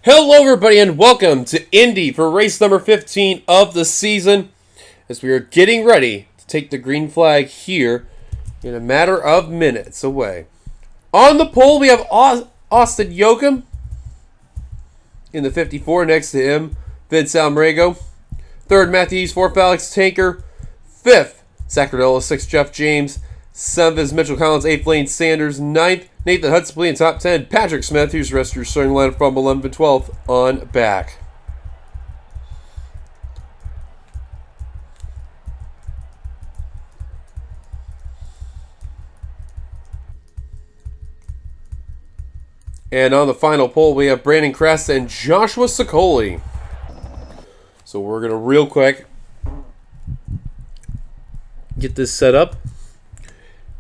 Hello everybody and welcome to Indy for race number 15 of the season as we are getting ready to take the green flag here in a matter of minutes away. On the pole we have Austin Yoakum in the 54. Next to him, Vince Almrego. Third, Matthews. Fourth, Alex Tanker. Fifth, Sacramento. Sixth, Jeff James. Seventh is Mitchell Collins. Eighth, Lane Sanders. Ninth, Nathan Hudson in top 10. Patrick Smith, who's the rest of your starting line from 11 to 12 on back. And on the final pole, we have Brandon Kress and Joshua Sicoli. So we're going to real quick get this set up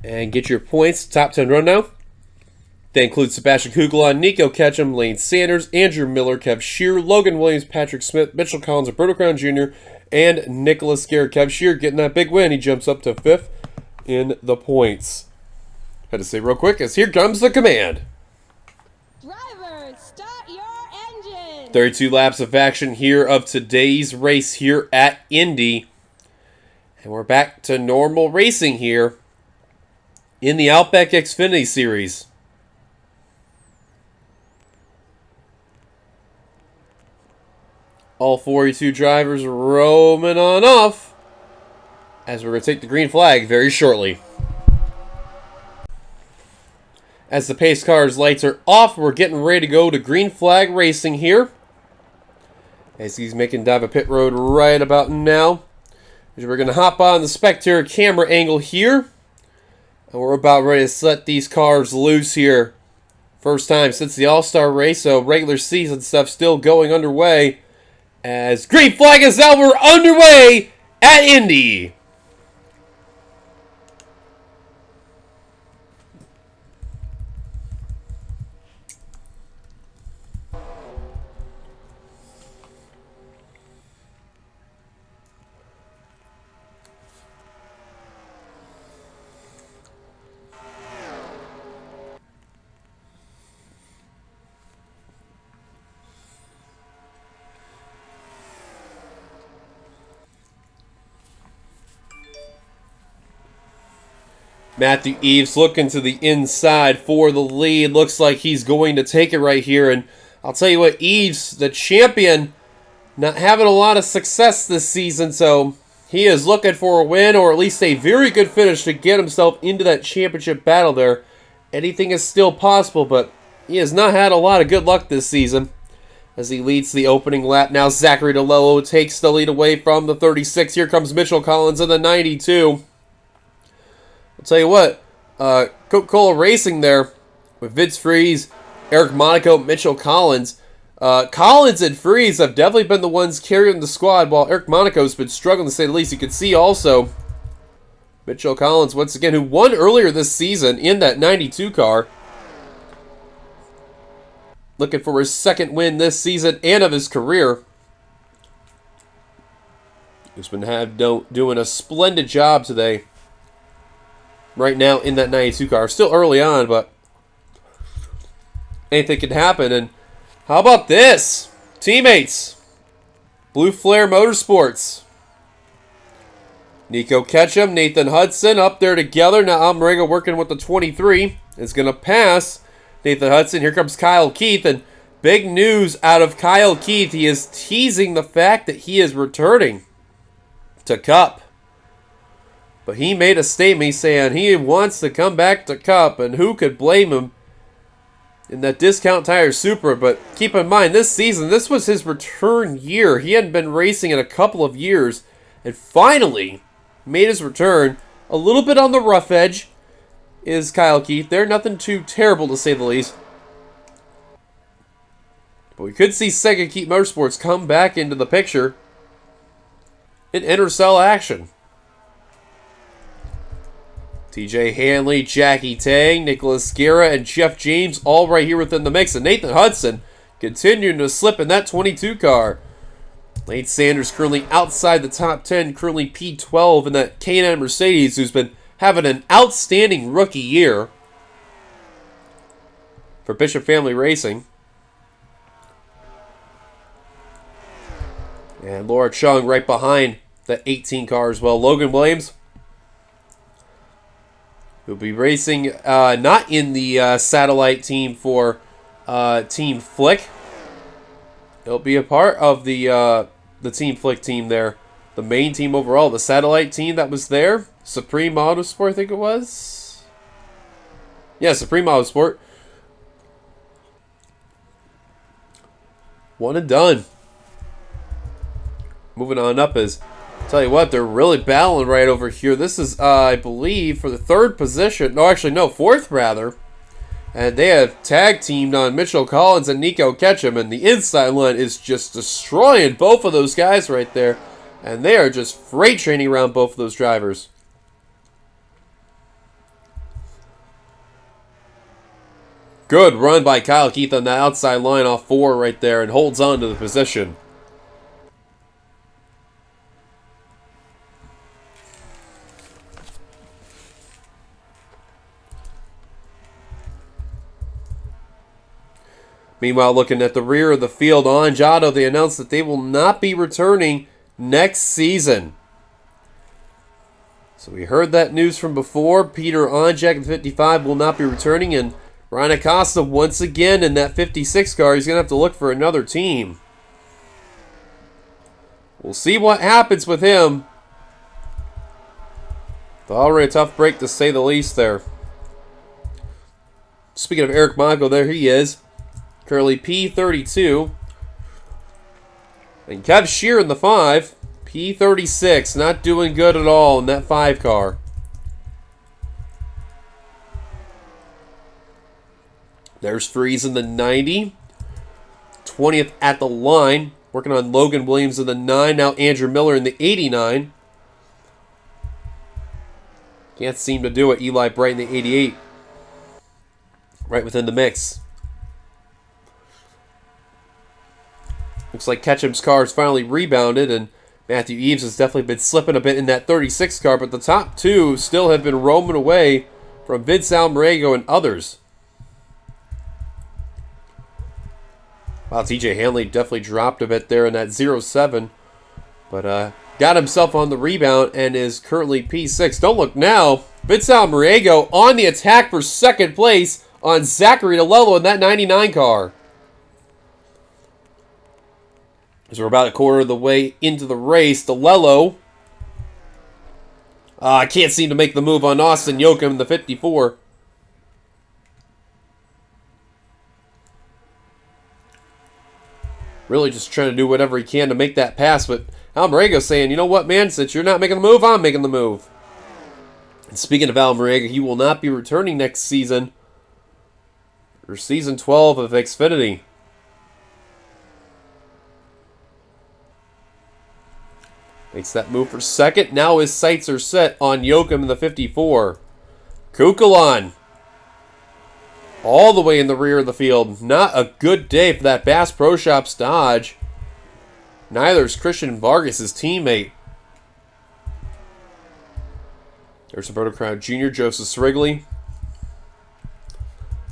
and get your points. Top 10 run now. They include Sebastian Kugler, Nico Ketchum, Lane Sanders, Andrew Miller, Kev Shear, Logan Williams, Patrick Smith, Mitchell Collins, Roberto Crown Jr., and Nicholas Garrett. Kev Shear getting that big win. He jumps up to 5th in the points. Had to say real quick as here comes the command. Drivers, start your engine. 32 laps of action here of today's race here at Indy. And we're back to normal racing here in the Outback Xfinity Series. All 42 drivers roaming on off as we're going to take the green flag very shortly. As the pace car's lights are off, we're getting ready to go to green flag racing here. As he's making dive a pit road right about now. As we're going to hop on the spectator camera angle here. And we're about ready to set these cars loose here. First time since the All-Star race, so regular season stuff still going underway. As green flag is out, we're underway at Indy. Matthew Eves looking to the inside for the lead. Looks like he's going to take it right here. And I'll tell you what, Eves, the champion, not having a lot of success this season. So he is looking for a win or at least a very good finish to get himself into that championship battle there. Anything is still possible, but he has not had a lot of good luck this season as he leads the opening lap. Now Zachary DeLello takes the lead away from the 36. Here comes Mitchell Collins in the 92. I'll tell you what, Coca-Cola Racing there with Vince Freeze, Eric Monaco, Mitchell Collins. Collins and Freeze have definitely been the ones carrying the squad, while Eric Monaco's been struggling to say the least. You can see also Mitchell Collins, once again, who won earlier this season in that 92 car. Looking for his second win this season and of his career. He's been doing a splendid job today. Right now in that 92 car. Still early on, but anything can happen. And how about this? Teammates. Blue Flare Motorsports. Nico Ketchum, Nathan Hudson up there together. Now Almrego working with the 23. Is going to pass Nathan Hudson. Here comes Kyle Keith. And big news out of Kyle Keith. He is teasing the fact that he is returning to Cup. But he made a statement saying he wants to come back to Cup, and who could blame him in that Discount Tire Supra? But keep in mind, this season, this was his return year. He hadn't been racing in a couple of years, and finally made his return. A little bit on the rough edge is Kyle Keith there. Nothing too terrible to say the least. But we could see Second Keith Motorsports come back into the picture in NRSL action. TJ Hanley, Jackie Tang, Nicholas Guerra, and Jeff James all right here within the mix. And Nathan Hudson continuing to slip in that 22 car. Lane Sanders currently outside the top 10, currently P12 in that K&N Mercedes, who's been having an outstanding rookie year for Bishop Family Racing. And Laura Chung right behind the 18 car as well. Logan Williams will be racing not in the satellite team for Team Flick. He'll be a part of the Team Flick team there. The main team overall. The satellite team that was there. Supreme Autosport, I think it was. Yeah, Supreme Autosport. One and done. Moving on up is, tell you what, they're really battling right over here. This is, I believe, for the third position. No, actually, no, fourth rather. And they have tag teamed on Mitchell Collins and Nico Ketchum. And the inside line is just destroying both of those guys right there. And they are just freight training around both of those drivers. Good run by Kyle Keith on that outside line off 4 right there and holds on to the position. Meanwhile, looking at the rear of the field, on Jado, they announced that they will not be returning next season. So we heard that news from before. Peter Onjak in 55 will not be returning, and Ryan Acosta once again in that 56 car. He's going to have to look for another team. We'll see what happens with him. Already a tough break to say the least there. Speaking of Eric Mongo, there he is. Currently P32. And Kev Shear in the 5. P36. Not doing good at all in that 5 car. There's Freeze in the 90. 20th at the line. Working on Logan Williams in the 9. Now Andrew Miller in the 89. Can't seem to do it. Eli Bright in the 88. Right within the mix. Looks like Ketchum's car has finally rebounded, and Matthew Eves has definitely been slipping a bit in that 36 car, but the top 2 still have been roaming away from Vince Almarego and others. Wow, TJ Hanley definitely dropped a bit there in that 07, but got himself on the rebound and is currently P6. Don't look now. Vince Almarego on the attack for second place on Zachary DeLello in that 99 car. As we're about a quarter of the way into the race, DeLello can't seem to make the move on Austin Yoakum in the 54. Really just trying to do whatever he can to make that pass, but Almarego saying, you know what, man, since you're not making the move, I'm making the move. And speaking of Almarego, he will not be returning next season for season 12 of Xfinity. Makes that move for second. Now his sights are set on Yoakum in the 54. Kukulon all the way in the rear of the field. Not a good day for that Bass Pro Shops Dodge. Neither is Christian Vargas, his teammate. There's Roberto Crown Jr., Joseph Srigley,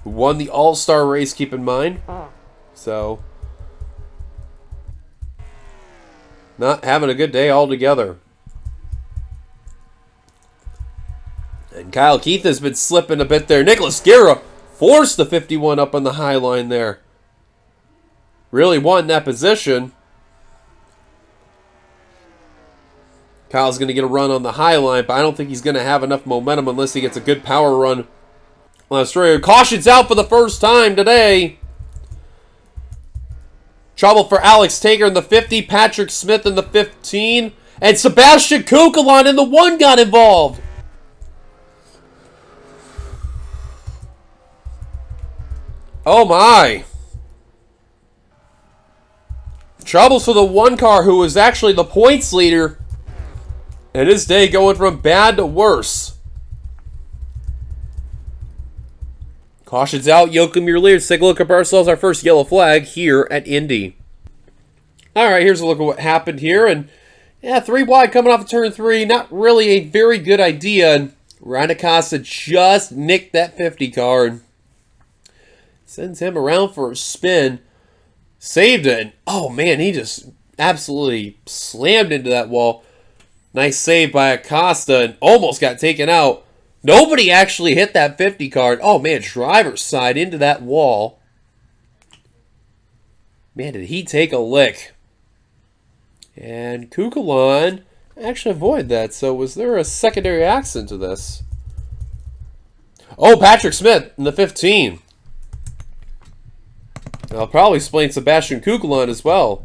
who won the All-Star race, keep in mind. So, not having a good day altogether. And Kyle Keith has been slipping a bit there. Nicholas Guerra forced the 51 up on the high line there. Really won that position. Kyle's going to get a run on the high line, but I don't think he's going to have enough momentum unless he gets a good power run on Australia. Caution's out for the first time today. Trouble for Alex Taker in the 50, Patrick Smith in the 15, and Sebastian Kukulon in the 1 got involved. Oh my. Troubles for the 1 car, who was actually the points leader, and his day going from bad to worse. Caution's out. Yoakum, your leader. Let's take a look at ourselves. Our first yellow flag here at Indy. All right, here's a look at what happened here. And yeah, 3 wide coming off of turn 3. Not really a very good idea. And Ryan Acosta just nicked that 50 car and sends him around for a spin. Saved it. And, oh, man, he just absolutely slammed into that wall. Nice save by Acosta and almost got taken out. Nobody actually hit that 50 card. Oh, man, driver's side into that wall. Man, did he take a lick. And Kukulon actually avoided that. So was there a secondary accident to this? Oh, Patrick Smith in the 15. I'll probably explain Sebastian Kukulon as well.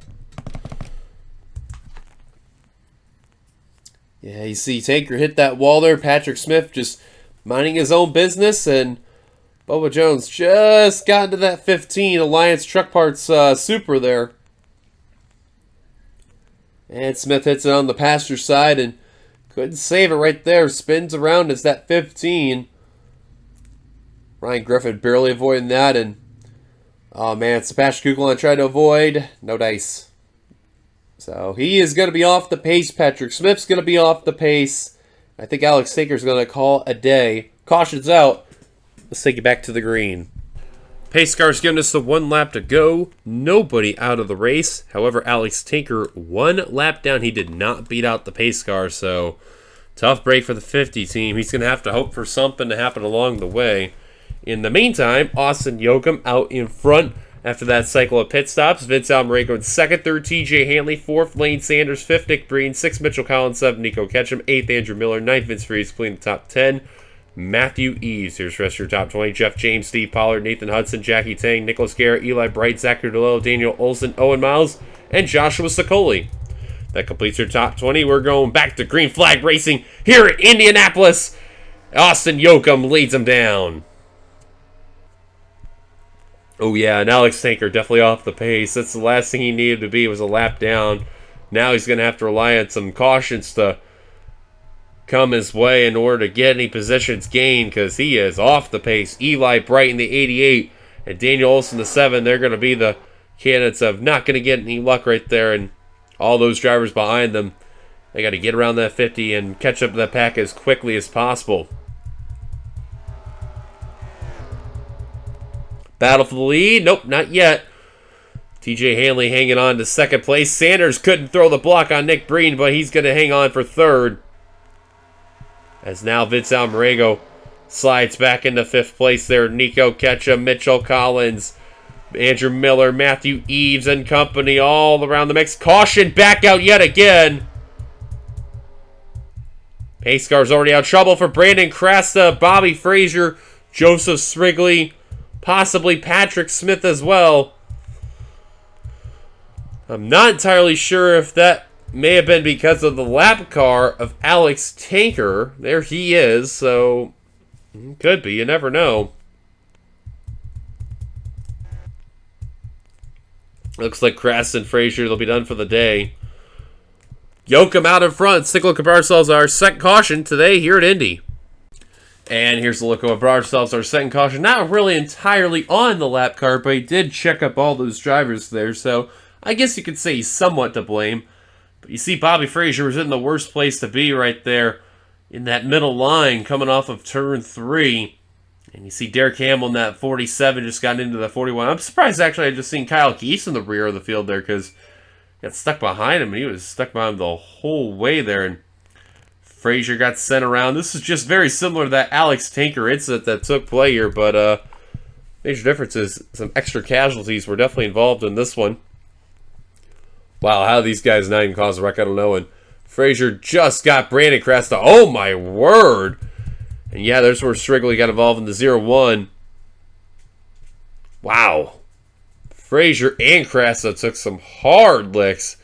Yeah, you see Tanker hit that wall there. Patrick Smith just minding his own business. And Bubba Jones just got into that 15 Alliance Truck Parts Super there. And Smith hits it on the passenger side and couldn't save it right there. Spins around as that 15. Ryan Griffin barely avoiding that. And, oh man, Sebastian Kukulon tried to avoid. No dice. So he is going to be off the pace. Patrick Smith's going to be off the pace. I think Alex Tinker's going to call a day. Caution's out. Let's take it back to the green. Pace car's giving us the 1 lap to go. Nobody out of the race. However, Alex Tinker 1 lap down. He did not beat out the pace car, so tough break for the 50 team. He's going to have to hope for something to happen along the way. In the meantime, Austin Yoakum out in front after that cycle of pit stops. Vince Almareco in second, third TJ Hanley, fourth Lane Sanders, fifth Nick Breen, sixth Mitchell Collins, seventh Nico Ketchum, eighth Andrew Miller, ninth Vince Freeze, completing the top 10. Matthew Eves, here's the rest of your top 20. Jeff James, Steve Pollard, Nathan Hudson, Jackie Tang, Nicholas Garrett, Eli Bright, Zachary DeLillo, Daniel Olson, Owen Miles, and Joshua Sicoli. That completes your top 20. We're going back to green flag racing here at Indianapolis. Austin Yoakum leads them down. Oh yeah, and Alex Tinker definitely off the pace. That's the last thing he needed to be, was a lap down. Now he's going to have to rely on some cautions to come his way in order to get any positions gained, because he is off the pace. Eli Bright in the 88 and Daniel Olson the 7. They're going to be the candidates of not going to get any luck right there, and all those drivers behind them, they got to get around that 50 and catch up to that pack as quickly as possible. Battle for the lead? Nope, not yet. TJ Hanley hanging on to second place. Sanders couldn't throw the block on Nick Breen, but he's going to hang on for third. As now Vince Almareco slides back into fifth place there. Nico Ketchum, Mitchell Collins, Andrew Miller, Matthew Eves and company all around the mix. Caution, back out yet again. Pace car's already out of trouble for Brandon Crasta, Bobby Frazier, Joseph Srigley, possibly Patrick Smith as well. I'm not entirely sure if that may have been because of the lap car of Alex Tinker. There he is, so could be. You never know. Looks like Crasta and Frazier will be done for the day. Yoakum out in front. Cyclo Cabrera our second caution today here at Indy. And here's a look at what brought ourselves our second caution. Not really entirely on the lap car, but he did check up all those drivers there, so I guess you could say he's somewhat to blame. But you see Bobby Frazier was in the worst place to be right there in that middle line coming off of turn 3. And you see Derek Hamill in that 47 just got into the 41. I'm surprised actually I just seen Kyle Geese in the rear of the field there, because he got stuck behind him, and he was stuck behind him the whole way there. And Frazier got sent around. This is just very similar to that Alex Tinker incident that took play here, but major difference is some extra casualties were definitely involved in this one. Wow, how these guys not even caused a wreck, I don't know. And Frazier just got Brandon Crasta. Oh my word! And yeah, there's where Strigley got involved in the 0-1. Wow. Frazier and Crasta took some hard licks.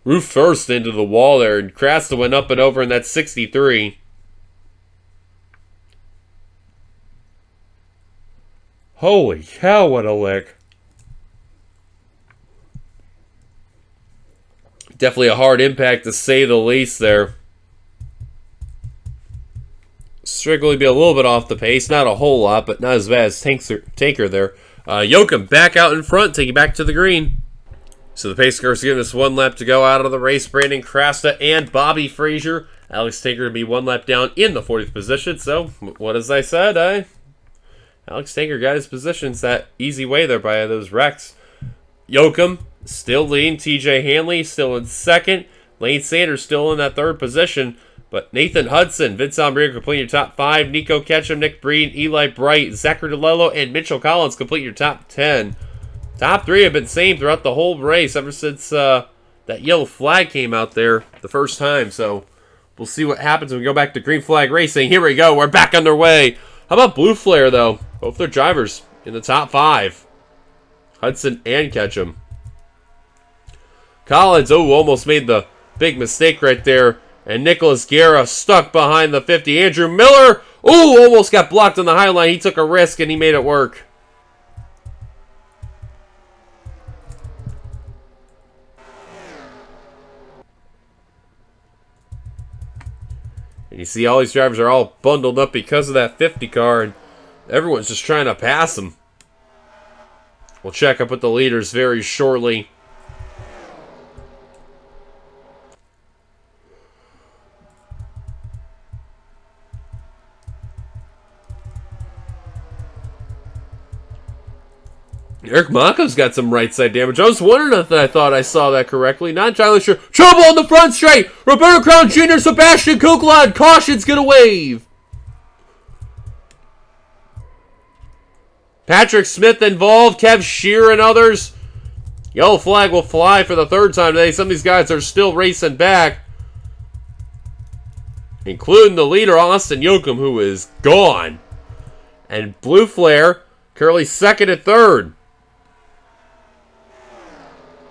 Roof first into the wall there, and Crasta went up and over in that 63. Holy cow, what a lick. Definitely a hard impact to say the least there. Strigley be a little bit off the pace, not a whole lot, but not as bad as Tinker there. Yoakum back out in front, take it back to the green. So the pace car's giving us 1 lap to go out of the race. Brandon Crasta and Bobby Frazier. Alex Tinker to be 1 lap down in the 40th position. So, what as I said, Alex Tinker got his positions that easy way there by those wrecks. Yoakum still leading. TJ Hanley still in second. Lane Sanders still in that third position. But Nathan Hudson, Vince Almeida complete your top 5. Nico Ketchum, Nick Breen, Eli Bright, Zachary DeLello, and Mitchell Collins complete your top 10. Top 3 have been same throughout the whole race ever since that yellow flag came out there the first time. So we'll see what happens when we go back to green flag racing. Here we go. We're back underway. How about Blue Flare, though? Both their drivers in the top 5. Hudson and Ketchum. Collins, almost made the big mistake right there. And Nicholas Guerra stuck behind the 50. Andrew Miller, almost got blocked on the high line. He took a risk and he made it work. And you see all these drivers are all bundled up because of that 50 car, and everyone's just trying to pass them. We'll check up with the leaders very shortly. Eric Mako's got some right side damage. I was wondering if I thought I saw that correctly. Not entirely sure. Trouble on the front straight. Roberto Crown Jr., Sebastian Kuklon. Caution's going to wave. Patrick Smith involved. Kev Shear and others. Yellow flag will fly for the third time today. Some of these guys are still racing back, including the leader, Austin Yoakum, who is gone. And Blue Flare currently second and third.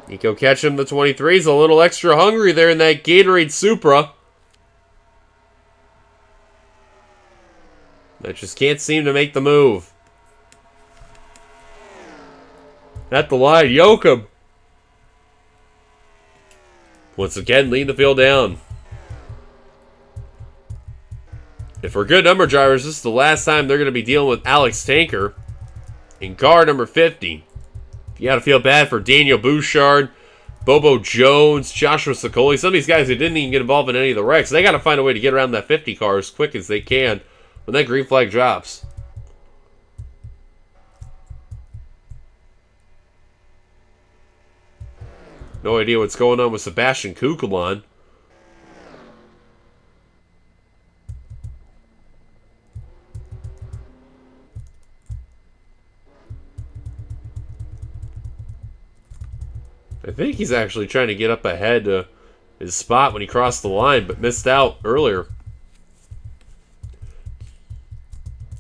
Nico Ketchum, the 23, is a little extra hungry there in that Gatorade Supra. That just can't seem to make the move. At the line, Yoakum once again leading the field down. If we're good number drivers, this is the last time they're going to be dealing with Alex Tanker in car number 50. You got to feel bad for Daniel Bouchard, Bobo Jones, Joshua Sicoli. Some of these guys who didn't even get involved in any of the wrecks. They got to find a way to get around that 50 car as quick as they can when that green flag drops. No idea what's going on with Sebastian Kukulon. I think he's actually trying to get up ahead to his spot when he crossed the line, but missed out earlier.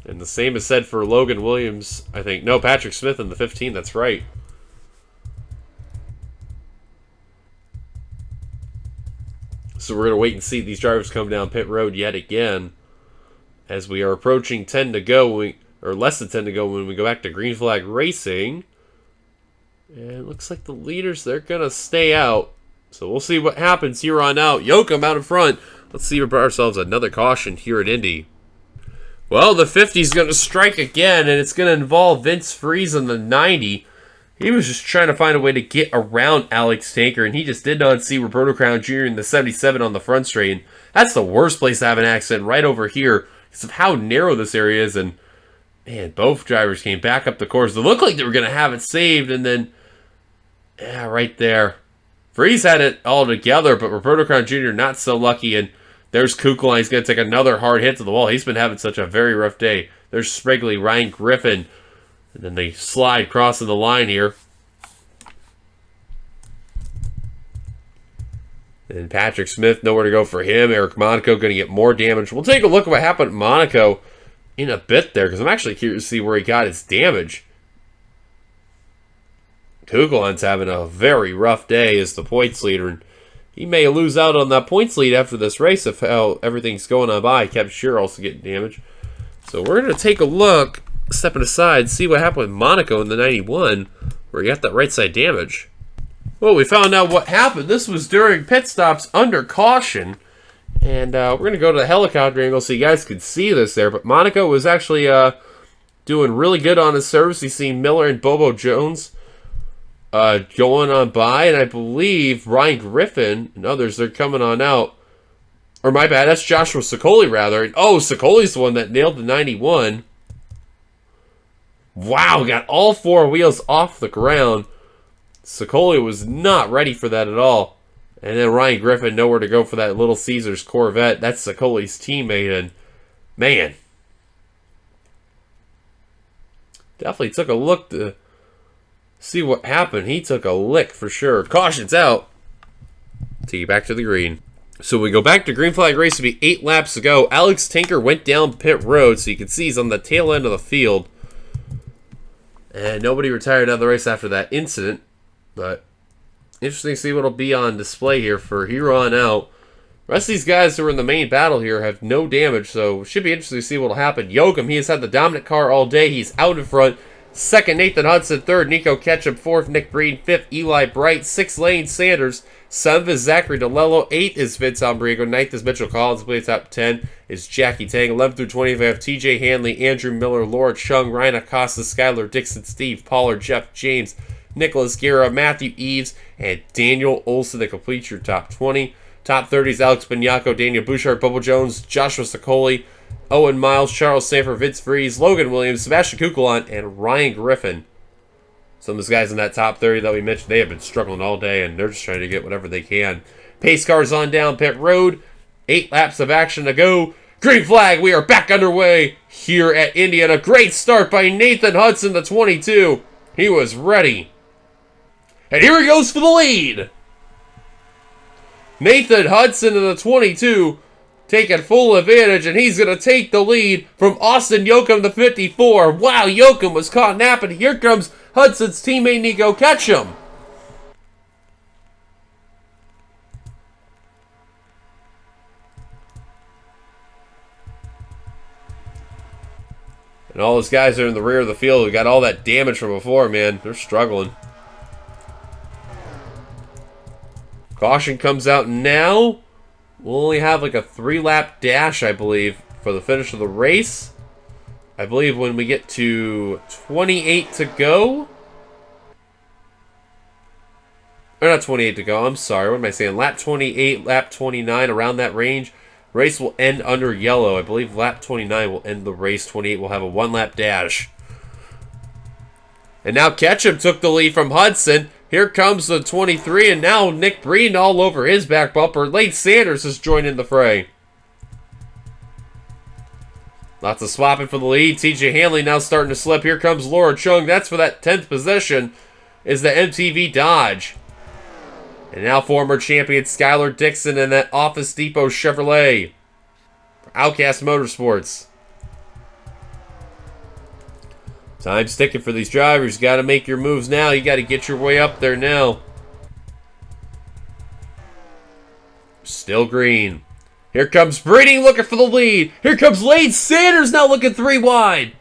And the same is said for Logan Williams, I think. No, Patrick Smith in the 15, that's right. So we're going to wait and see these drivers come down pit road yet again as we are approaching 10 to go, or less than 10 to go when we go back to green flag racing. And it looks like the leaders, they're going to stay out. So we'll see what happens here on out. Yoakum out in front. Let's see if we brought ourselves another caution here at Indy. Well, the 50 is going to strike again, and it's going to involve Vince Freeze in the 90. He was just trying to find a way to get around Alex Tanker, and he just did not see Roberto Crown Jr. in the 77 on the front straight. And that's the worst place to have an accident, right over here, because of how narrow this area is. And, man, both drivers came back up the course. It looked like they were going to have it saved, and then, yeah, right there. Freeze had it all together, but Roberto Crown Jr. not so lucky, and there's Kuklon. He's going to take another hard hit to the wall. He's been having such a very rough day. There's Sprigley, Ryan Griffin. And then they slide crossing the line here. And Patrick Smith, nowhere to go for him. Eric Monaco going to get more damage. We'll take a look at what happened to Monaco in a bit there, because I'm actually curious to see where he got his damage. Kuklon's having a very rough day as the points leader, and he may lose out on that points lead after this race if how everything's going on by. Kev Shear also getting damage. So we're going to take a look, stepping aside, see what happened with Monaco in the 91, where he got that right side damage. Well, we found out what happened. This was during pit stops under caution. And we're going to go to the helicopter angle so you guys could see this there. But Monaco was actually doing really good on his service. He's seen Miller and Bobo Jones going on by. And I believe Ryan Griffin and others, they're coming on out. Or my bad, that's Joshua Sicoli rather. And, oh, Sicoli's the one that nailed the 91. Wow, got all four wheels off the ground. Sicoli was not ready for that at all. And then Ryan Griffin nowhere to go for that Little Caesars Corvette. That's Sicoli's teammate, and man, definitely took a look to see what happened. He took a lick for sure. Caution's out. Take you back to the green. So we go back to green flag race to be 8 laps to go. Alex Tinker went down pit road, so you can see he's on the tail end of the field. And nobody retired out of the race after that incident. But interesting to see what'll be on display here for here on out. The rest of these guys who are in the main battle here have no damage, so it should be interesting to see what'll happen. Yoakum, he has had the dominant car all day. He's out in front. Second, Nathan Hudson. Third, Nico Ketchum. Fourth, Nick Breen. Fifth, Eli Bright. Sixth, Lane Sanders. Seventh is Zachary DeLello. Eighth is Vince Ombrigo. Ninth is Mitchell Collins. Play top 10 is Jackie Tang. 11 through 20 we have TJ Hanley, Andrew Miller, Laura Chung, Ryan Acosta, Skylar Dixon, Steve Pollard, Jeff James, Nicholas Guerra, Matthew Eves, and Daniel Olson to complete your top 20. Top 30 is Alex Bignacco, Daniel Bouchard, Bubble Jones, Joshua Sicoli, Owen Miles, Charles Sanford, Vince Vries, Logan Williams, Sebastian Kukulon, and Ryan Griffin. Some of those guys in that top 30 that we mentioned, they have been struggling all day, and they're just trying to get whatever they can. Pace cars on down pit road. 8 laps of action to go. Green flag, we are back underway here at Indiana. Great start by Nathan Hudson, the 22. He was ready. And here he goes for the lead. Nathan Hudson in the 22 taking full advantage, and he's going to take the lead from Austin Yoakum, the 54. Wow, Yoakum was caught napping. Here comes Hudson's teammate Nico Ketchum. And all those guys are in the rear of the field who got all that damage from before, man. They're struggling. Caution comes out now. We'll only have like a 3-lap dash, I believe, for the finish of the race. I believe when we get to 28 to go. Or not 28 to go, I'm sorry. What am I saying? Lap 28, lap 29, around that range. Race will end under yellow. I believe lap 29 will end the race. 28 will have a 1-lap dash. And now Ketchum took the lead from Hudson. Here comes the 23, and now Nick Breen all over his back bumper. Lane Sanders has joined in the fray. Lots of swapping for the lead. TJ Hanley now starting to slip. Here comes Laura Chung. That's for that 10th position is the MTV Dodge. And now former champion Skylar Dixon in that Office Depot Chevrolet for Outcast Motorsports. Time's ticking for these drivers. Got to make your moves now. You got to get your way up there now. Still green. Here comes Breeding looking for the lead. Here comes Lane Sanders now looking 3 wide.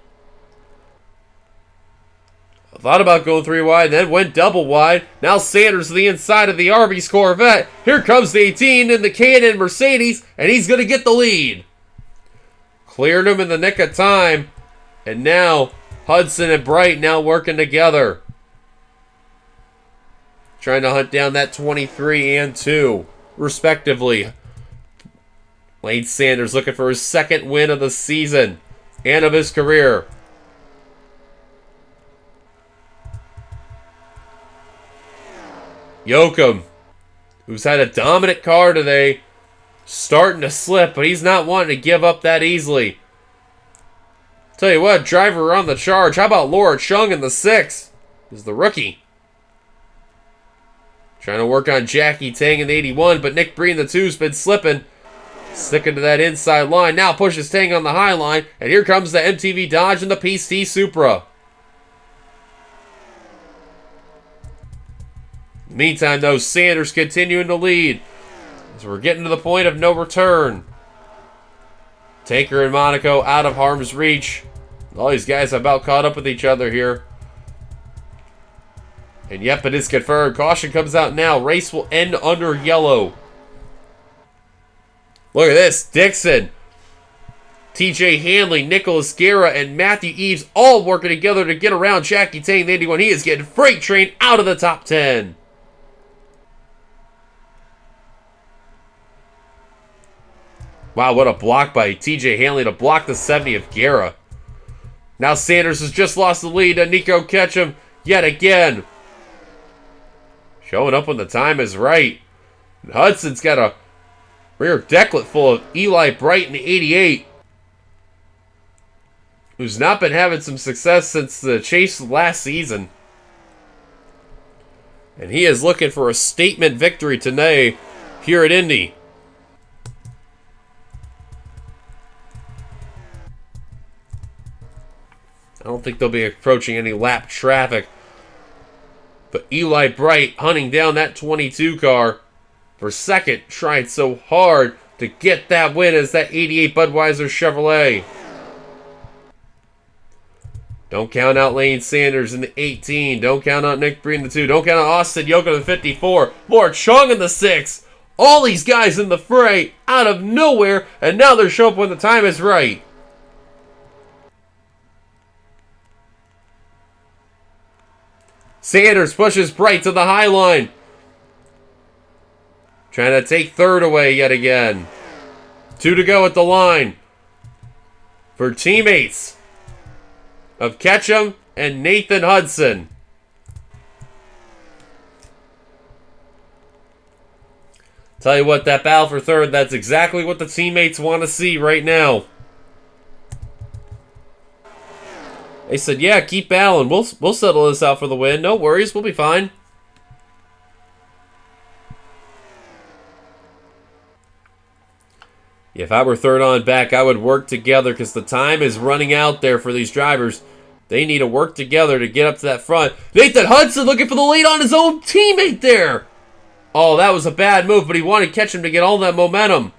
I thought about going 3 wide, then went double wide. Now Sanders to the inside of the Arby's Corvette. Here comes the 18 in the K&N Mercedes, and he's going to get the lead. Cleared him in the nick of time. And now Hudson and Bright now working together. Trying to hunt down that 23 and 2, respectively. Lane Sanders looking for his 2nd win of the season and of his career. Yoakum, who's had a dominant car today, starting to slip, but he's not wanting to give up that easily. Tell you what, driver on the charge. How about Laura Chung in the 6? Is the rookie. Trying to work on Jackie Tang in the 81, but Nick Breen, the 2's been slipping. Sticking to that inside line. Now pushes Tang on the high line, and here comes the MTV Dodge and the PC Supra. Meantime, though, Sanders continuing to lead as we're getting to the point of no return. Taker and Monaco out of harm's reach. All these guys have about caught up with each other here. And yep, it is confirmed. Caution comes out now. Race will end under yellow. Look at this. Dixon, TJ Hanley, Nicholas Guerra, and Matthew Eves all working together to get around Jackie Tang, the 81. He is getting freight trained out of the top 10. Wow, what a block by TJ Hanley to block the 70 of Guerra. Now Sanders has just lost the lead to Nico Ketchum yet again. Showing up when the time is right. And Hudson's got a rear decklet full of Eli Bright in the 88. Who's not been having some success since the chase last season. And he is looking for a statement victory today here at Indy. I don't think they'll be approaching any lap traffic. But Eli Bright hunting down that 22 car for second, trying so hard to get that win as that 88 Budweiser Chevrolet. Don't count out Lane Sanders in the 18. Don't count out Nick Breen in the 2. Don't count out Austin Yoka in the 54. More Chung in the 6. All these guys in the fray out of nowhere, and now they're showing up when the time is right. Sanders pushes Bright to the high line. Trying to take third away yet again. 2 to go at the line for teammates of Ketchum and Nathan Hudson. Tell you what, that battle for third, that's exactly what the teammates want to see right now. They said, yeah, keep battling. We'll settle this out for the win. No worries, we'll be fine. If I were third on back, I would work together because the time is running out there for these drivers. They need to work together to get up to that front. Nathan Hudson looking for the lead on his own teammate there. Oh, that was a bad move, but he wanted Ketchum to get all that momentum.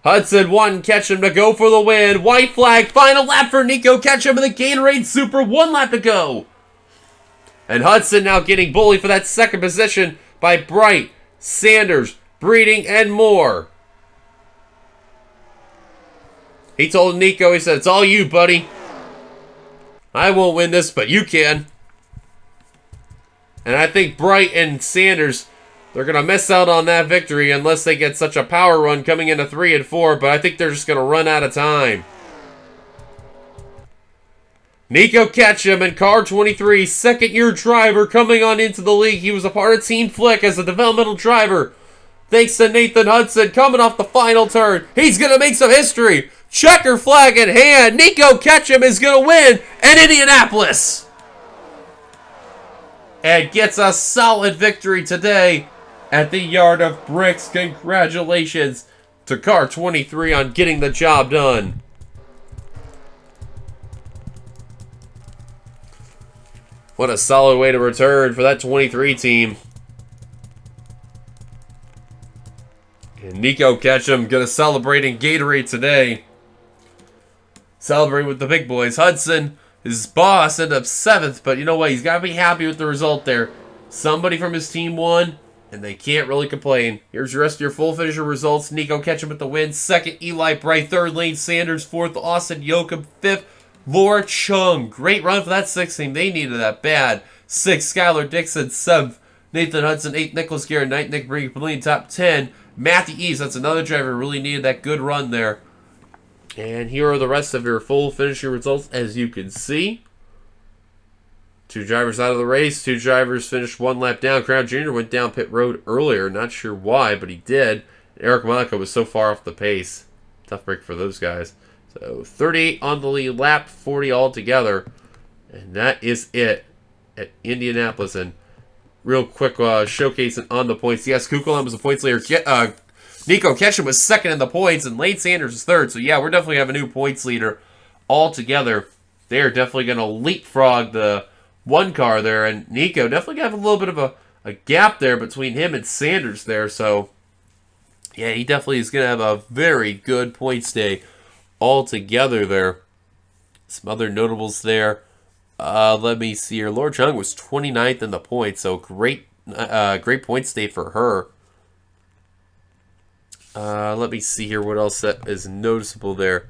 Hudson wanting Ketchum to go for the win. White flag, final lap for Nico Ketchum in the Gatorade Super. 1 lap to go. And Hudson now getting bullied for that second position by Bright, Sanders, Breeding, and more. He told Nico, he said, it's all you, buddy. I won't win this, but you can. And I think Bright and Sanders, they're going to miss out on that victory unless they get such a power run coming into 3 and 4, but I think they're just going to run out of time. Nico Ketchum and Car 23, second-year driver coming on into the league. He was a part of Team Flick as a developmental driver. Thanks to Nathan Hudson coming off the final turn. He's going to make some history. Checker flag in hand. Nico Ketchum is going to win at Indianapolis. And gets a solid victory today at the Yard of Bricks. Congratulations to Car 23 on getting the job done. What a solid way to return for that 23 team. And Nico Ketchum going to celebrate in Gatorade today. Celebrate with the big boys. Hudson, his boss, ended up 7th, but you know what? He's got to be happy with the result there. Somebody from his team won, and they can't really complain. Here's the rest of your full finisher results. Nico Ketchum with the win. 2nd, Eli Bright. 3rd, Lane Sanders. 4th, Austin Yoakum. 5th, Laura Chung. Great run for that 6th team. They needed that bad. 6th, Skylar Dixon. 7th, Nathan Hudson. 8th, Nicholas Garrett. 9th, Nick Breen. Completing top 10. Matthew Eves, that's another driver who really needed that good run there. And here are the rest of your full finisher results, as you can see. 2 drivers out of the race. 2 drivers finished 1 lap down. Crown Jr. went down pit road earlier. Not sure why, but he did. Eric Monaco was so far off the pace. Tough break for those guys. So 38 on the lead lap, 40 altogether. And that is it at Indianapolis. And real quick showcasing on the points. Yes, Kukulon was the points leader. Nico Ketchum was 2nd in the points, and Lane Sanders is 3rd. So, yeah, we're definitely have a new points leader altogether. They're definitely going to leapfrog the 1 car there. And Nico definitely got a little bit of a gap there between him and Sanders there. So, yeah, he definitely is going to have a very good points day altogether there. Some other notables there. Let me see here. Laura Chung was 29th in the points, so great points day for her. Let me see here what else that is noticeable there.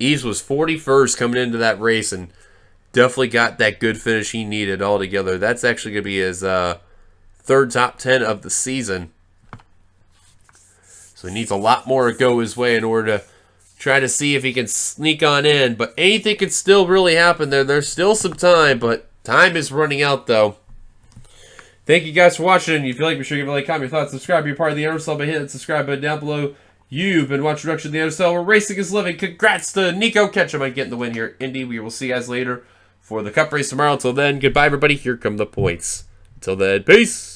Eves was 41st coming into that race and definitely got that good finish he needed altogether. That's actually going to be his 3rd top 10 of the season. So he needs a lot more to go his way in order to try to see if he can sneak on in. But anything could still really happen there. There's still some time, but time is running out, though. Thank you guys for watching. If you like, be sure to give a like, comment your thoughts, subscribe, be a part of the NRSL by hitting the subscribe button down below. You've been watching Production of the NRSL, where racing is living. Congrats to Nico Ketchum on getting the win here at Indy. We will see you guys later for the Cup race tomorrow. Until then, goodbye, everybody. Here come the points. Until then, peace.